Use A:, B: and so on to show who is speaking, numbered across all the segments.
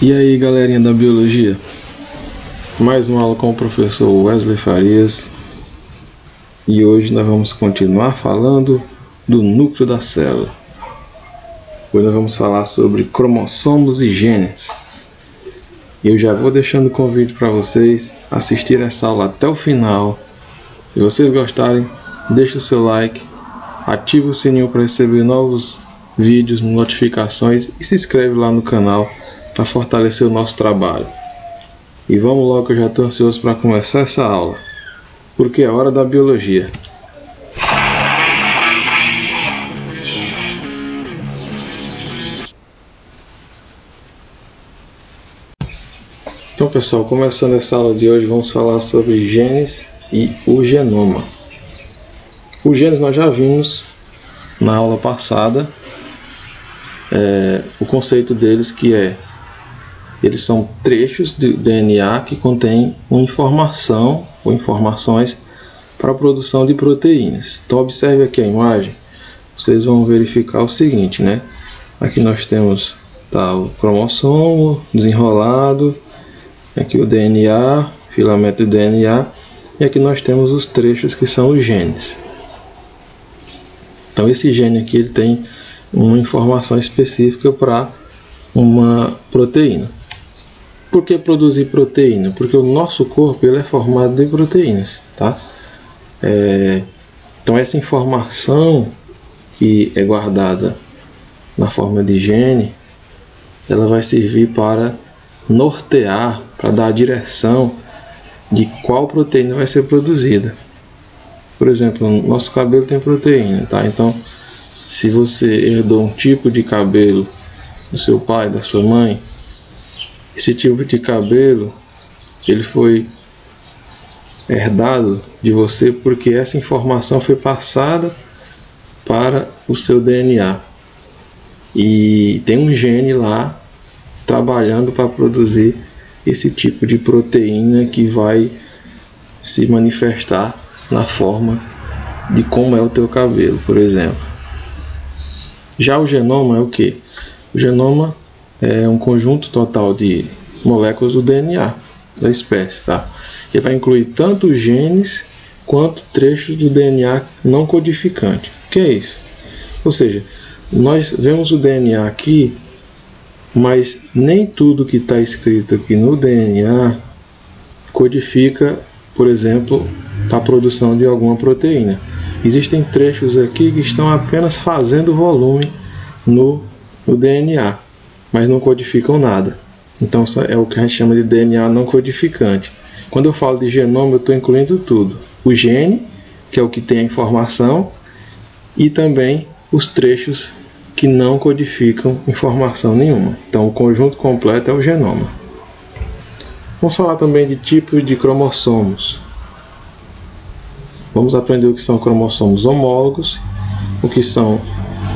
A: E aí, galerinha da biologia, mais uma aula com o professor Wesley Farias, e hoje nós vamos continuar falando do núcleo da célula. Hoje nós vamos falar sobre cromossomos e genes. Eu já vou deixando o convite para vocês assistirem essa aula até o final. Se vocês gostarem, deixe o seu like, ative o sininho para receber novos vídeos, notificações e se inscreve lá no canal para fortalecer o nosso trabalho. E vamos logo, que eu já estou ansioso para começar essa aula, porque é hora da biologia. Então, pessoal, começando essa aula de hoje, vamos falar sobre genes e o genoma. Os genes nós já vimos na aula passada, o conceito deles, que eles são trechos de DNA que contêm informação ou informações para a produção de proteínas. Então observe aqui a imagem, vocês vão verificar o seguinte, né? Aqui nós temos o cromossomo desenrolado, aqui o DNA, filamento de DNA, e aqui nós temos os trechos que são os genes. Então esse gene aqui ele tem uma informação específica para uma proteína. Por que produzir proteína? Porque o nosso corpo ele é formado de proteínas, tá? Então essa informação que é guardada na forma de gene, ela vai servir para nortear, para dar a direção de qual proteína vai ser produzida. Por exemplo, o nosso cabelo tem proteína, tá? Então, se você herdou um tipo de cabelo do seu pai, da sua mãe, esse tipo de cabelo ele foi herdado de você porque essa informação foi passada para o seu DNA. E tem um gene lá trabalhando para produzir esse tipo de proteína que vai se manifestar na forma de como é o teu cabelo, por exemplo. Já o genoma é o que? O genoma é um conjunto total de moléculas do DNA da espécie, tá? Ele vai incluir tanto os genes quanto trechos do DNA não codificante. O que é isso? Ou seja, nós vemos o DNA aqui, mas nem tudo que está escrito aqui no DNA codifica, por exemplo, para a produção de alguma proteína. Existem trechos aqui que estão apenas fazendo volume no DNA, mas não codificam nada. Então é o que a gente chama de DNA não codificante. Quando eu falo de genoma, eu estou incluindo tudo. O gene, que é o que tem a informação, e também os trechos que não codificam informação nenhuma. Então o conjunto completo é o genoma. Vamos falar também de tipos de cromossomos. Vamos aprender o que são cromossomos homólogos, o que são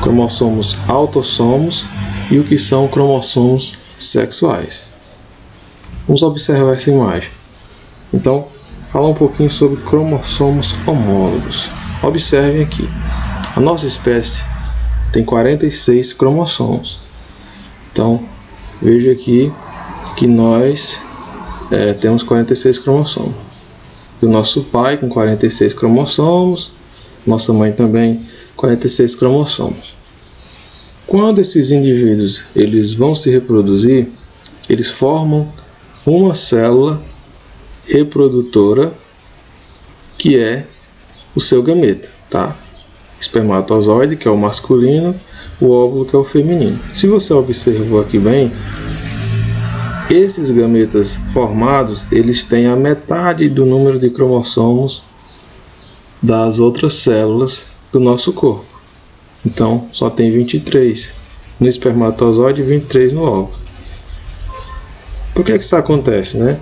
A: cromossomos autossomos e o que são cromossomos sexuais. Vamos observar essa imagem. Então, falar um pouquinho sobre cromossomos homólogos. Observem aqui. A nossa espécie tem 46 cromossomos. Então, veja aqui que nós temos 46 cromossomos. O nosso pai com 46 cromossomos, nossa mãe também 46 cromossomos. Quando esses indivíduos eles vão se reproduzir, eles formam uma célula reprodutora que é o seu gameta, tá? Espermatozoide, que é o masculino, o óvulo, que é o feminino. Se você observou aqui bem, esses gametas formados, eles têm a metade do número de cromossomos das outras células do nosso corpo. Então, só tem 23 no espermatozoide e 23 no óvulo. Por que isso acontece, né?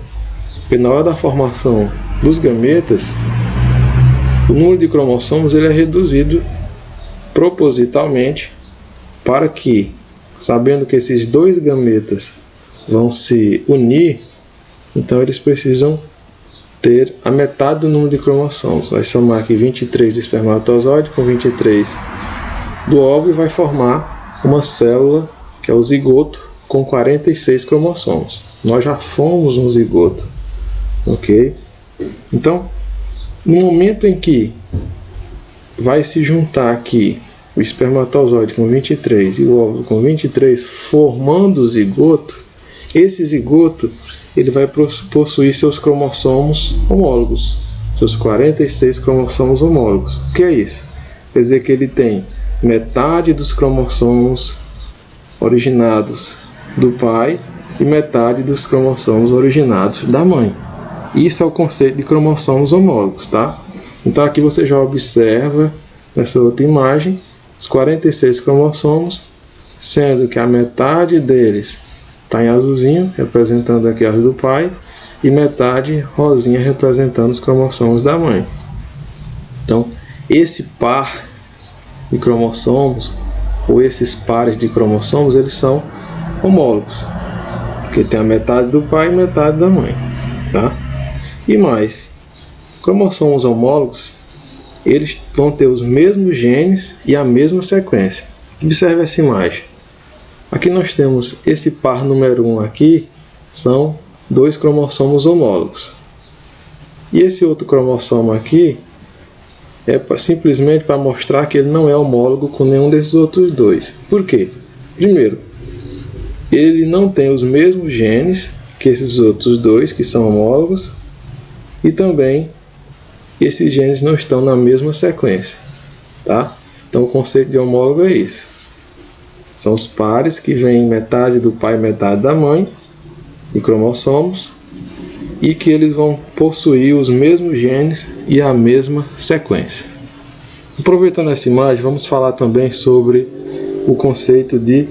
A: Porque na hora da formação dos gametas, o número de cromossomos ele é reduzido propositalmente para que, sabendo que esses dois gametas vão se unir, então eles precisam ter a metade do número de cromossomos. Vai somar aqui 23 do espermatozoide com 23 do óvulo e vai formar uma célula, que é o zigoto, com 46 cromossomos. Nós já fomos um zigoto, ok? Então, no momento em que vai se juntar aqui o espermatozoide com 23 e o óvulo com 23, formando o zigoto, esse zigoto ele vai possuir seus cromossomos homólogos, seus 46 cromossomos homólogos. O que é isso? Quer dizer que ele tem metade dos cromossomos originados do pai e metade dos cromossomos originados da mãe. Isso é o conceito de cromossomos homólogos, tá? Então aqui você já observa nessa outra imagem os 46 cromossomos, sendo que a metade deles está em azulzinho, representando aqui os do pai, e metade rosinha, representando os cromossomos da mãe. Então, esse par de cromossomos, ou esses pares de cromossomos, eles são homólogos, porque tem a metade do pai e metade da mãe, tá? E mais, cromossomos homólogos, eles vão ter os mesmos genes e a mesma sequência. Observe essa imagem. Aqui nós temos esse par número 1 aqui, são 2 cromossomos homólogos. E esse outro cromossomo aqui é simplesmente para mostrar que ele não é homólogo com nenhum desses outros dois. Por quê? Primeiro, ele não tem os mesmos genes que esses outros dois que são homólogos, e também esses genes não estão na mesma sequência, tá? Então o conceito de homólogo é isso. São os pares que vêm metade do pai e metade da mãe, de cromossomos, e que eles vão possuir os mesmos genes e a mesma sequência. Aproveitando essa imagem, vamos falar também sobre o conceito de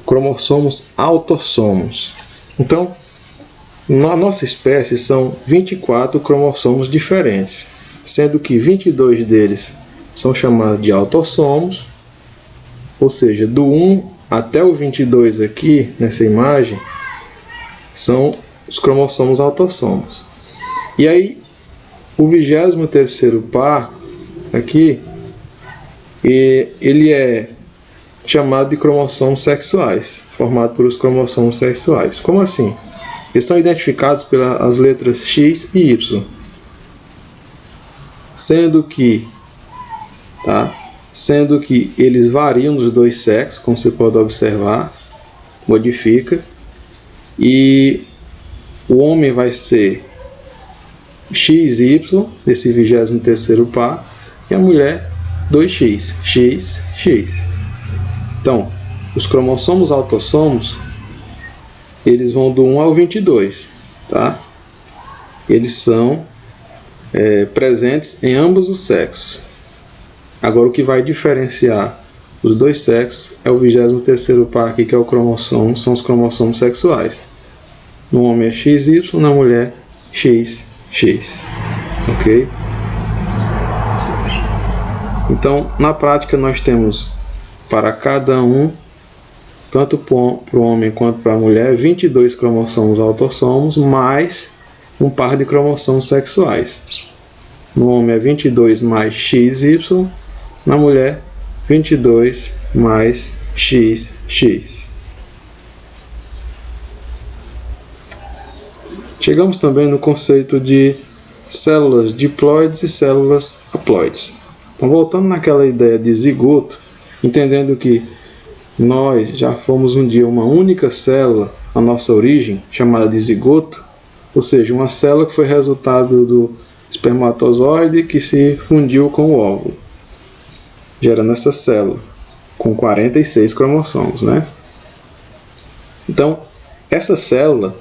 A: cromossomos autossomos. Então, na nossa espécie são 24 cromossomos diferentes, sendo que 22 deles são chamados de autossomos, ou seja, do 1 até o 22 aqui nessa imagem são os cromossomos autossomos. E aí o 23º par aqui, ele é chamado de cromossomos sexuais, formado por os cromossomos sexuais. Como assim? Eles são identificados pelas letras X e Y, sendo que eles variam nos dois sexos, como você pode observar, modifica, e o homem vai ser XY, desse 23º par, e a mulher 2X, X, X. Então, os cromossomos autossomos, eles vão do 1 ao 22, tá? Eles são presentes em ambos os sexos. Agora, o que vai diferenciar os dois sexos é o 23º par aqui, que é o cromossomo, são os cromossomos sexuais. No homem é XY, na mulher XX, ok? Então, na prática, nós temos para cada um, tanto para o homem quanto para a mulher, 22 cromossomos autossomos, mais um par de cromossomos sexuais. No homem é 22 mais XY, na mulher 22 mais XX. Chegamos também no conceito de células diploides e células haploides. Então, voltando naquela ideia de zigoto, entendendo que nós já fomos um dia uma única célula, a nossa origem, chamada de zigoto, ou seja, uma célula que foi resultado do espermatozoide que se fundiu com o óvulo, gerando essa célula, com 46 cromossomos, né? Então, essa célula,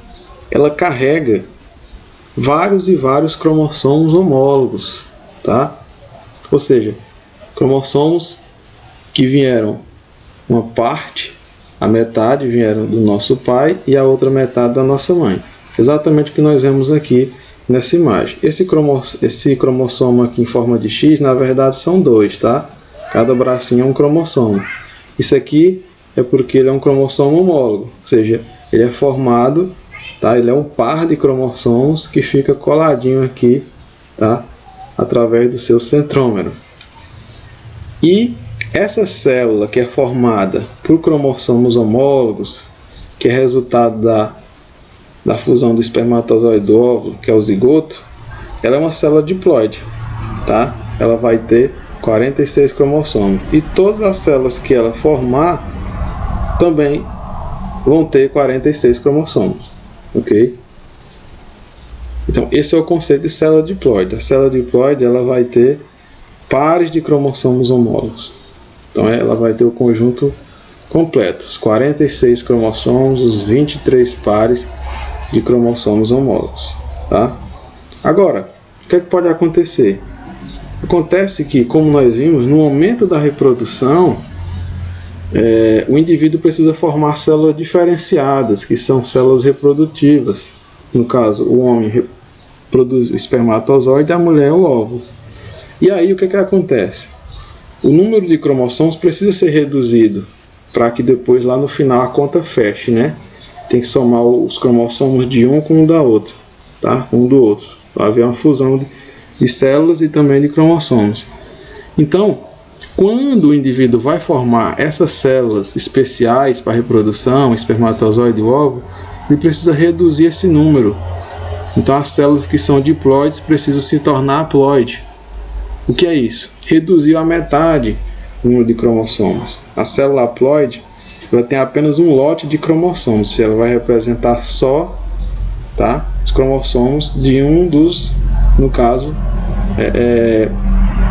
A: ela carrega vários e vários cromossomos homólogos, tá? Ou seja, cromossomos que vieram, uma parte, a metade vieram do nosso pai e a outra metade da nossa mãe. Exatamente o que nós vemos aqui nessa imagem. Esse cromossomo aqui em forma de X, na verdade são dois, tá? Cada bracinho é um cromossomo. Isso aqui é porque ele é um cromossomo homólogo, ou seja, ele é formado, tá? Ele é um par de cromossomos que fica coladinho aqui, tá? Através do seu centrômero. E essa célula que é formada por cromossomos homólogos, que é resultado da fusão do espermatozoide do óvulo, que é o zigoto, ela é uma célula diploide, tá? Ela vai ter 46 cromossomos. E todas as células que ela formar também vão ter 46 cromossomos, ok? Então, esse é o conceito de célula diploide. A célula diploide, ela vai ter pares de cromossomos homólogos. Então, ela vai ter o conjunto completo, os 46 cromossomos, os 23 pares de cromossomos homólogos, tá? Agora, o que é que pode acontecer? Acontece que, como nós vimos, no momento da reprodução, o indivíduo precisa formar células diferenciadas, que são células reprodutivas. No caso, o homem produz o espermatozoide e a mulher o óvulo. E aí, o que é que acontece? O número de cromossomos precisa ser reduzido para que depois, lá no final, a conta feche, né? Tem que somar os cromossomos de um com o da outra, tá? Um do outro. Vai haver uma fusão de células e também de cromossomos. Então, quando o indivíduo vai formar essas células especiais para a reprodução, espermatozoide e óvulo, ele precisa reduzir esse número. Então, as células que são diploides precisam se tornar haploide. O que é isso? Reduzir a metade o número de cromossomos. A célula haploide, ela tem apenas um lote de cromossomos. Ela vai representar só, tá, os cromossomos de um dos, no caso,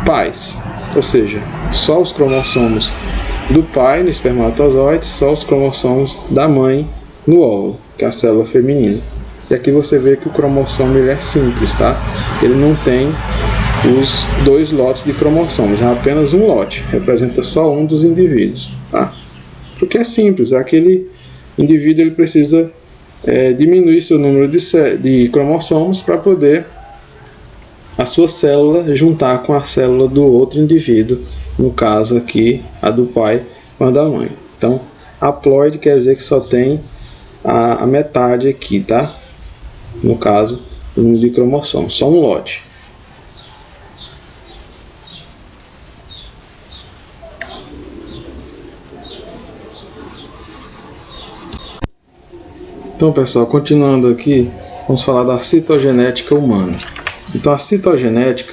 A: pais. Ou seja, só os cromossomos do pai no espermatozoide, só os cromossomos da mãe no óvulo, que é a célula feminina. E aqui você vê que o cromossomo ele é simples, tá? Ele não tem os dois lotes de cromossomos, é apenas um lote, representa só um dos indivíduos, tá? Porque é simples, aquele indivíduo ele precisa diminuir seu número de cromossomos para poder a sua célula juntar com a célula do outro indivíduo, no caso aqui a do pai com a da mãe. Então, haploide quer dizer que só tem a metade aqui, tá? No caso, o número de cromossomos, só um lote. Então, pessoal, continuando aqui, vamos falar da citogenética humana. Então, a citogenética,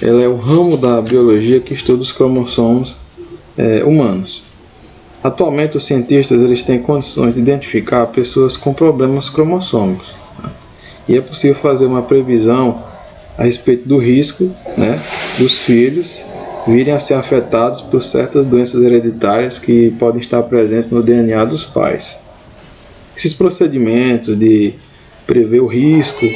A: ela é o ramo da biologia que estuda os cromossomos humanos. Atualmente, os cientistas eles têm condições de identificar pessoas com problemas cromossômicos, tá? E é possível fazer uma previsão a respeito do risco, né, dos filhos virem a ser afetados por certas doenças hereditárias que podem estar presentes no DNA dos pais. Esses procedimentos de prever o risco,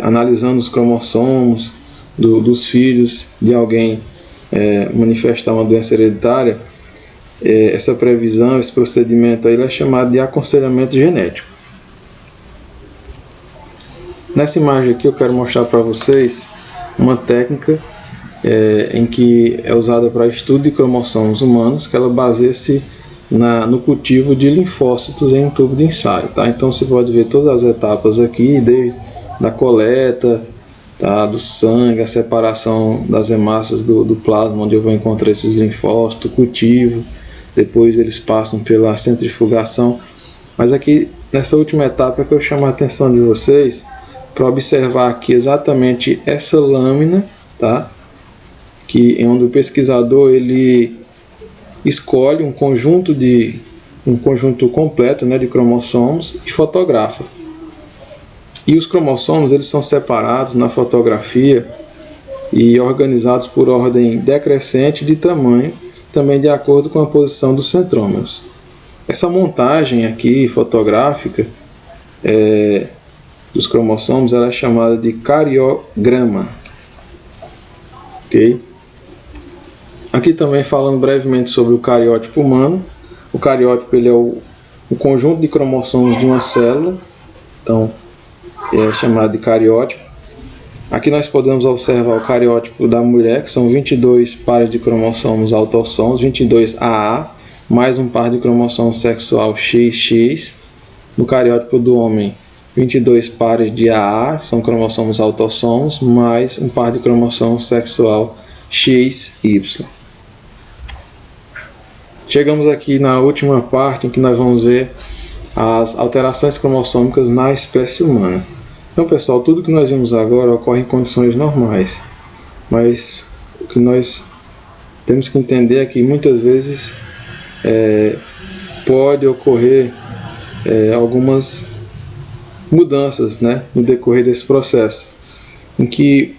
A: analisando os cromossomos dos filhos de alguém manifestar uma doença hereditária, essa previsão, esse procedimento aí é chamado de aconselhamento genético. Nessa imagem aqui eu quero mostrar para vocês uma técnica em que é usada para estudo de cromossomos humanos, que ela baseia-se no cultivo de linfócitos em um tubo de ensaio, tá? Então você pode ver todas as etapas aqui, desde a coleta, tá, do sangue, a separação das hemácias do plasma, onde eu vou encontrar esses linfócitos, o cultivo, depois eles passam pela centrifugação. Mas aqui, nessa última etapa, é que eu chamo a atenção de vocês para observar aqui exatamente essa lâmina, tá? Que é onde o pesquisador ele escolhe um conjunto completo, né, de cromossomos e fotografa. E os cromossomos eles são separados na fotografia e organizados por ordem decrescente de tamanho, também de acordo com a posição dos centrômeros. Essa montagem aqui fotográfica dos cromossomos ela é chamada de cariograma. Ok? Aqui também falando brevemente sobre o cariótipo humano. O cariótipo ele é o conjunto de cromossomos de uma célula, então é chamado de cariótipo. Aqui nós podemos observar o cariótipo da mulher, que são 22 pares de cromossomos autossomos, 22 AA, mais um par de cromossomo sexual XX. No cariótipo do homem, 22 pares de AA, são cromossomos autossomos, mais um par de cromossomo sexual XY. chegamos aqui na última parte em que nós vamos ver as alterações cromossômicas na espécie humana. Então, pessoal, tudo que nós vimos agora ocorre em condições normais, mas o que nós temos que entender é que muitas vezes pode ocorrer algumas mudanças, né, no decorrer desse processo, em que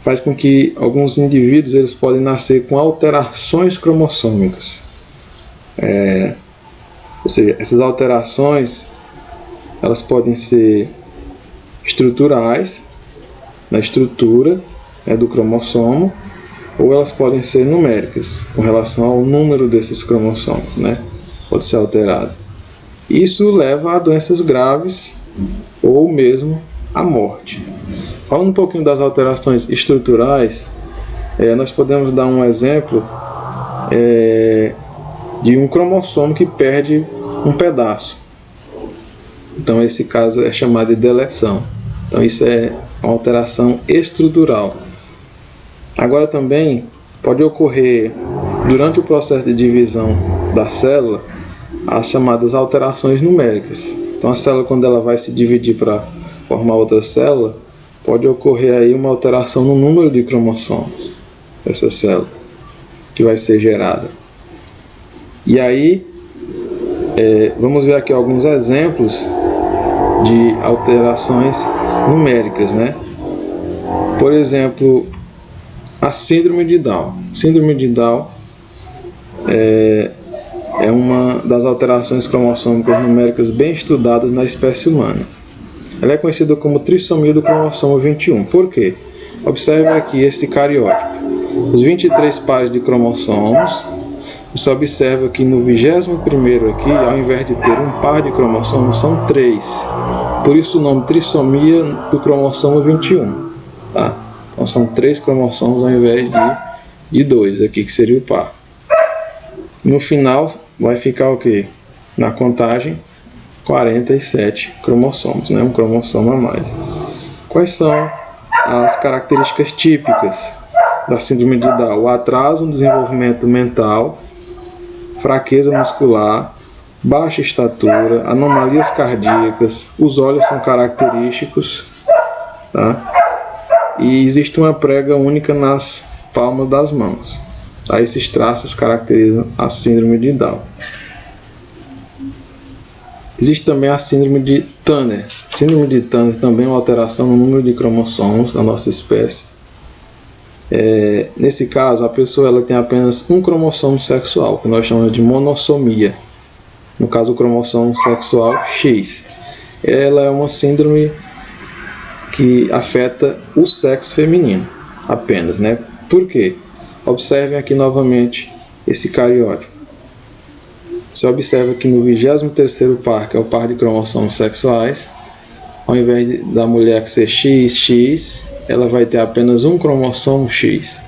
A: faz com que alguns indivíduos eles podem nascer com alterações cromossômicas. Ou seja, essas alterações elas podem ser estruturais, na estrutura do cromossomo, ou elas podem ser numéricas, com relação ao número desses cromossomos, né? Pode ser alterado. Isso leva a doenças graves ou mesmo à morte. Falando um pouquinho das alterações estruturais, nós podemos dar um exemplo de um cromossomo que perde um pedaço. Então esse caso é chamado de deleção. Então isso é uma alteração estrutural. Agora também pode ocorrer durante o processo de divisão da célula as chamadas alterações numéricas. Então a célula, quando ela vai se dividir para formar outra célula, pode ocorrer aí uma alteração no número de cromossomos dessa célula que vai ser gerada. E aí vamos ver aqui alguns exemplos de alterações numéricas, né? Por exemplo, a síndrome de Down. Síndrome de Down é uma das alterações cromossômicas numéricas bem estudadas na espécie humana. Ela é conhecida como trissomia do cromossomo 21. Por quê? Observe aqui esse cariótipo. Os 23 pares de cromossomos, você observa que no 21º aqui, ao invés de ter um par de cromossomos, são 3. Por isso o nome trissomia do cromossomo 21. Tá? Então são 3 cromossomos ao invés de 2 aqui, que seria o par. No final vai ficar o quê? Na contagem, 47 cromossomos, né? Um cromossomo a mais. Quais são as características típicas da síndrome de Down? O atraso no desenvolvimento mental, fraqueza muscular, baixa estatura, anomalias cardíacas, os olhos são característicos, tá? E existe uma prega única nas palmas das mãos. Tá? Esses traços caracterizam a síndrome de Down. Existe também a síndrome de Turner. Síndrome de Turner também é uma alteração no número de cromossomos da nossa espécie. Nesse caso, a pessoa ela tem apenas um cromossomo sexual, que nós chamamos de monossomia. No caso, o cromossomo sexual X. Ela é uma síndrome que afeta o sexo feminino apenas, né? Por quê? Observem aqui novamente esse cariótipo. Você observa que no 23º par, que é o par de cromossomos sexuais, ao invés da mulher ser XX, ela vai ter apenas um cromossomo X,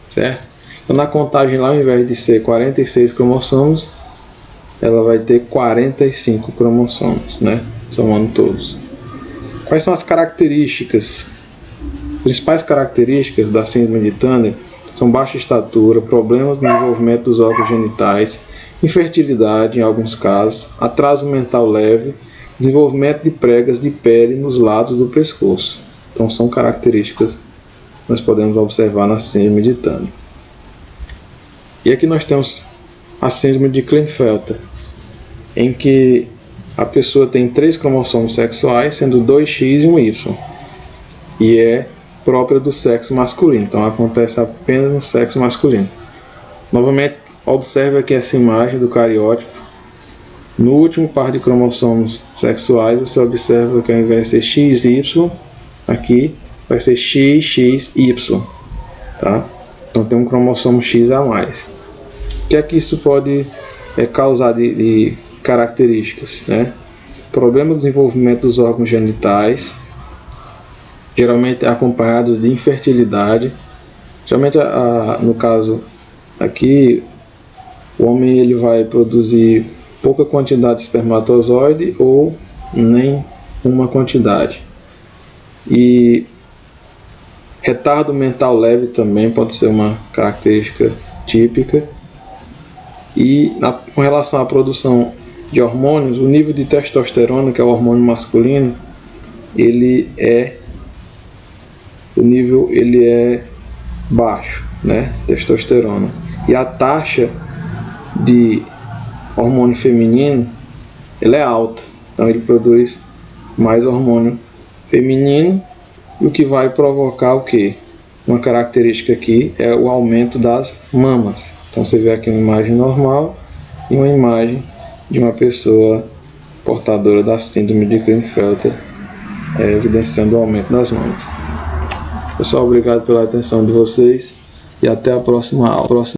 A: certo? Então na contagem lá, ao invés de ser 46 cromossomos, ela vai ter 45 cromossomos, né? Somando todos. Quais são as características? As principais características da síndrome de Turner são baixa estatura, problemas no desenvolvimento dos órgãos genitais, infertilidade em alguns casos, atraso mental leve, desenvolvimento de pregas de pele nos lados do pescoço. Então são características que nós podemos observar na síndrome de Turner. E aqui nós temos a síndrome de Klinefelter, em que a pessoa tem 3 cromossomos sexuais, sendo 2X e um Y, e é própria do sexo masculino, então acontece apenas no sexo masculino. Novamente, observe aqui essa imagem do cariótipo. No último par de cromossomos sexuais, você observa que ao invés de ser XY, aqui vai ser XXY, tá? Então tem um cromossomo X a mais. O que é que isso pode causar de características, né? Problema no desenvolvimento dos órgãos genitais, geralmente acompanhados de infertilidade. Geralmente, no caso aqui, o homem ele vai produzir pouca quantidade de espermatozoide ou nem uma quantidade. E retardo mental leve também pode ser uma característica típica. E com relação à produção de hormônios, o nível de testosterona, que é o hormônio masculino, ele é baixo, né? Testosterona. E a taxa de hormônio feminino, ela é alta. Então ele produz mais hormônio feminino, e o que vai provocar o quê? Uma característica aqui é o aumento das mamas. Então você vê aqui uma imagem normal e uma imagem de uma pessoa portadora da síndrome de Klinefelter, evidenciando o aumento das mamas. Pessoal, obrigado pela atenção de vocês e até a próxima aula.